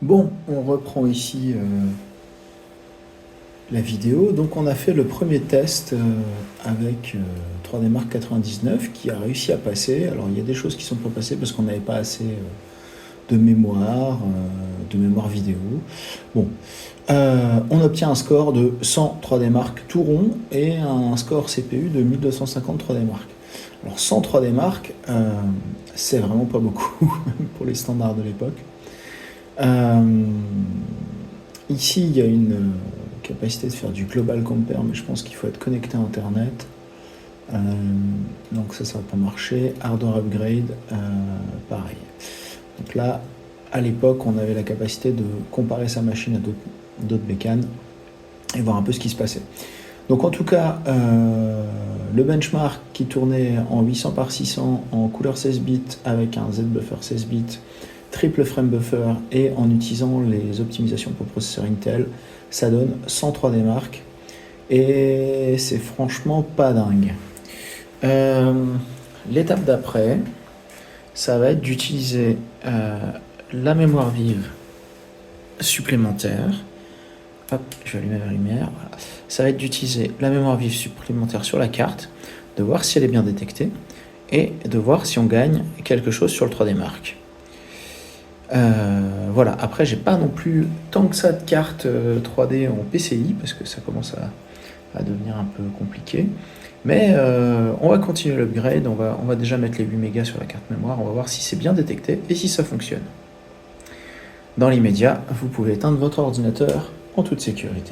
Bon, on reprend ici la vidéo. Donc on a fait le premier test avec 3D Mark 99 qui a réussi à passer. Alors il y a des choses qui sont pas passées parce qu'on n'avait pas assez de mémoire vidéo. Bon, on obtient un score de 100 3D Mark tout rond et un score CPU de 1250 3D Mark. Alors 100 3D Mark, c'est vraiment pas beaucoup pour les standards de l'époque. Ici, il y a une capacité de faire du global compare, mais je pense qu'il faut être connecté à Internet. Donc ça va pas marcher. Hardware upgrade, pareil. Donc là, à l'époque, on avait la capacité de comparer sa machine à d'autres bécanes et voir un peu ce qui se passait. Donc en tout cas, le benchmark qui tournait en 800 par 600 en couleur 16 bits avec un Z-buffer 16 bits, triple frame buffer et en utilisant les optimisations pour processeur Intel, ça donne 103D Mark et c'est franchement pas dingue. L'étape d'après, ça va être d'utiliser la mémoire vive supplémentaire. Hop, je vais allumer la lumière. Voilà. Ça va être d'utiliser la mémoire vive supplémentaire sur la carte, de voir si elle est bien détectée et de voir si on gagne quelque chose sur le 3D Mark. Voilà, après j'ai pas non plus tant que ça de cartes 3D en PCI parce que ça commence à devenir un peu compliqué, mais on va continuer l'upgrade, on va déjà mettre les 8 mégas sur la carte mémoire, on va voir si c'est bien détecté et si ça fonctionne. Dans l'immédiat, vous pouvez éteindre votre ordinateur en toute sécurité.